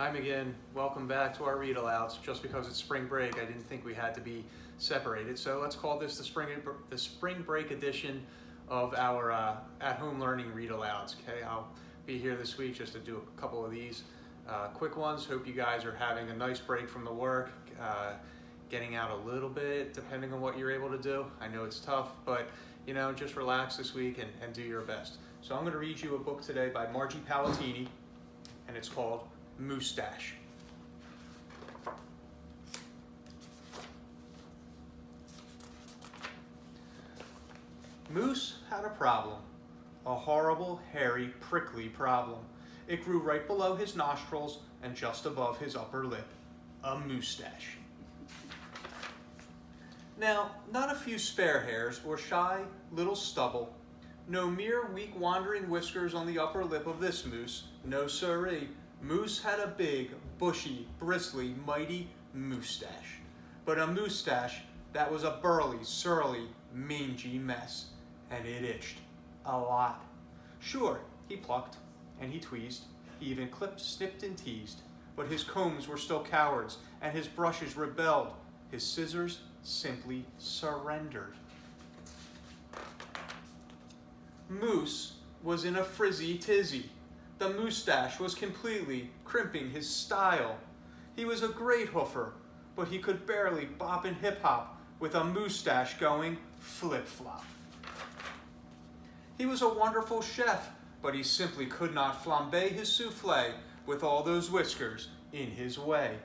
Hi again, welcome back to our read alouds. Just because it's spring break, I didn't think we had to be separated. So let's call this the spring break edition of our at-home learning read alouds. Okay, I'll be here this week just to do a couple of these quick ones. Hope you guys are having a nice break from the work, getting out a little bit, depending on what you're able to do. I know it's tough, but you know, just relax this week and do your best. So I'm going to read you a book today by Margie Palatini, and it's called Moosetache. Moose had a problem, a horrible, hairy, prickly problem. It grew right below his nostrils and just above his upper lip, a moustache. Now, not a few spare hairs or shy little stubble, no mere weak wandering whiskers on the upper lip of this moose, no siree. Moose had a big, bushy, bristly, mighty moustache. But a moustache that was a burly, surly, mangy mess, and it itched a lot. Sure, he plucked and he tweezed, he even clipped, snipped, and teased, but his combs were still cowards, and his brushes rebelled. His scissors simply surrendered. Moose was in a frizzy tizzy. The moustache was completely crimping his style. He was a great hoofer, but he could barely bop and hip-hop with a moustache going flip-flop. He was a wonderful chef, but he simply could not flambe his souffle with all those whiskers in his way.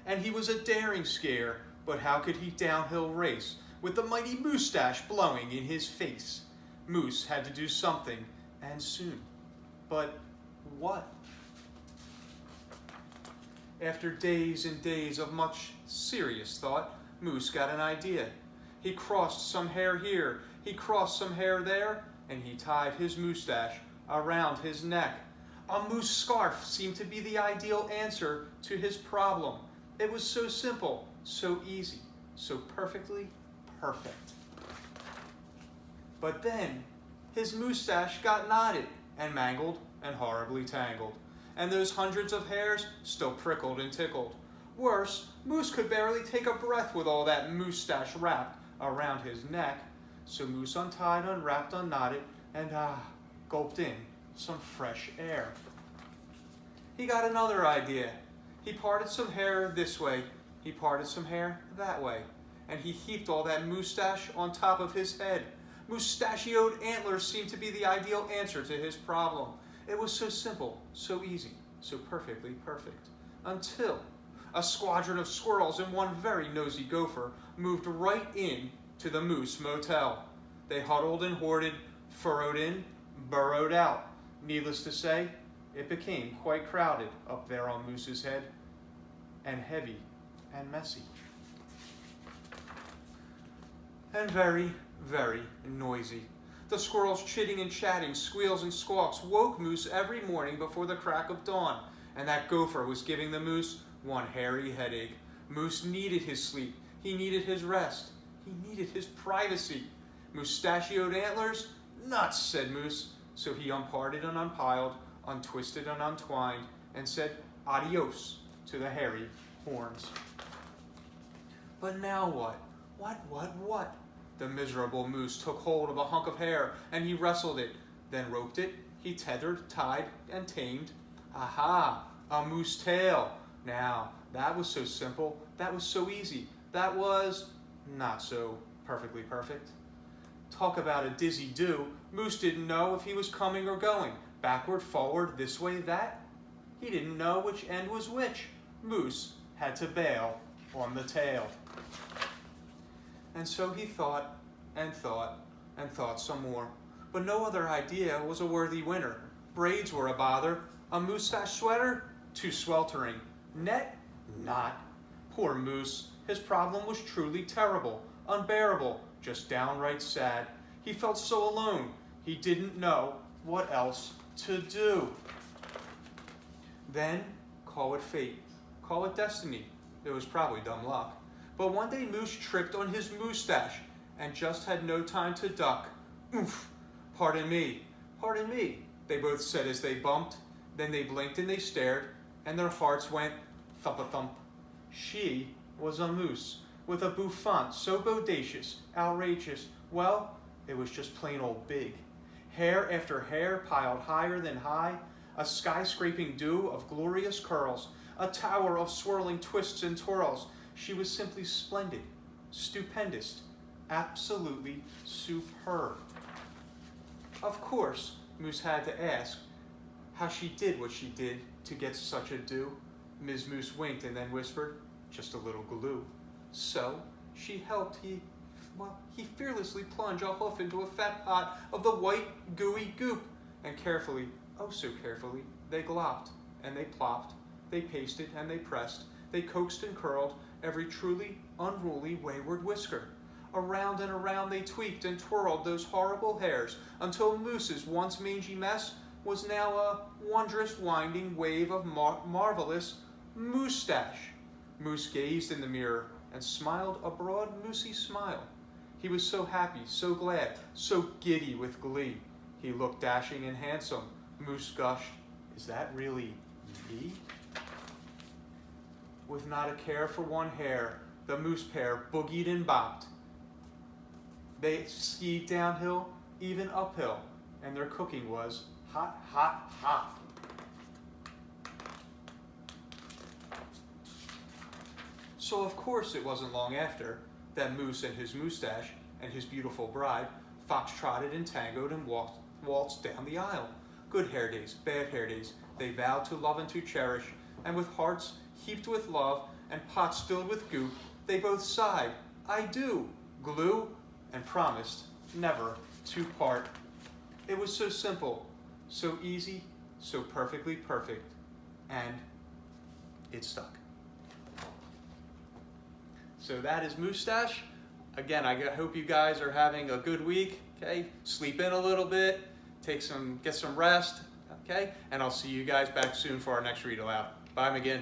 And he was a daring scare, but how could he downhill race with the mighty moustache blowing in his face? Moose had to do something, and soon. But what? After days and days of much serious thought, Moose got an idea. He crossed some hair here, he crossed some hair there, and he tied his moustache around his neck. A moose scarf seemed to be the ideal answer to his problem. It was so simple, so easy, so perfectly perfect. But then his moustache got knotted and mangled and horribly tangled, and those hundreds of hairs still prickled and tickled. Worse, Moose could barely take a breath with all that moustache wrapped around his neck. So Moose untied, unwrapped, unknotted, and gulped in some fresh air. He got another idea. He parted some hair this way, he parted some hair that way, and he heaped all that moustache on top of his head. Moustachioed antlers seemed to be the ideal answer to his problem. It was so simple, so easy, so perfectly perfect. Until a squadron of squirrels and one very nosy gopher moved right in to the Moose Motel. They huddled and hoarded, furrowed in, burrowed out. Needless to say, it became quite crowded up there on Moose's head, and heavy and messy. And very, very noisy. The squirrels chitting and chatting, squeals and squawks woke Moose every morning before the crack of dawn, and that gopher was giving the moose one hairy headache. Moose needed his sleep, he needed his rest, he needed his privacy. Moustachioed antlers? Nuts, said Moose. So he unparted and unpiled, untwisted and untwined, and said adios to the hairy horns. But now what? What? The miserable moose took hold of a hunk of hair, and he wrestled it, then roped it, he tethered, tied, and tamed. Aha, a moose tail. Now, that was so simple, that was so easy, that was not so perfectly perfect. Talk about a dizzy do. Moose didn't know if he was coming or going, backward, forward, this way, that. He didn't know which end was which. Moose had to bail on the tail. And so he thought and thought and thought some more. But no other idea was a worthy winner. Braids were a bother. A moustache sweater? Too sweltering. Net? Not. Poor Moose. His problem was truly terrible, unbearable, just downright sad. He felt so alone. He didn't know what else to do. Then, call it fate. Call it destiny. It was probably dumb luck. But one day Moose tripped on his moustache and just had no time to duck. Oof! Pardon me, they both said as they bumped. Then they blinked and they stared, and their hearts went thump-a-thump. She was a moose, with a bouffant so bodacious, outrageous, well, it was just plain old big. Hair after hair piled higher than high, a skyscraping dew of glorious curls, a tower of swirling twists and twirls. She was simply splendid, stupendous, absolutely superb. Of course, Moose had to ask how she did what she did to get such a do. Ms. Moose winked and then whispered, just a little glue. So she helped he fearlessly plunged a hoof into a fat pot of the white, gooey goop, and carefully, oh so carefully, they glopped, and they plopped, they pasted and they pressed, they coaxed and curled every truly unruly wayward whisker. Around and around they tweaked and twirled those horrible hairs, until Moose's once mangy mess was now a wondrous winding wave of marvelous Moosetache. Moose gazed in the mirror and smiled a broad moosey smile. He was so happy, so glad, so giddy with glee. He looked dashing and handsome. Moose gushed, is that really me? With not a care for one hair, the moose pair boogied and bopped. They skied downhill, even uphill, and their cooking was hot, hot, hot. So of course it wasn't long after that Moose and his Moosetache and his beautiful bride fox-trotted and tangoed and waltzed down the aisle. Good hair days, bad hair days, they vowed to love and to cherish, and with hearts heaped with love and pots filled with goop, they both sighed, I do, glue, and promised never to part. It was so simple, so easy, so perfectly perfect, and it stuck. So that is Moosetache. Again, I hope you guys are having a good week, okay? Sleep in a little bit, get some rest, okay? And I'll see you guys back soon for our next read aloud. Bye again.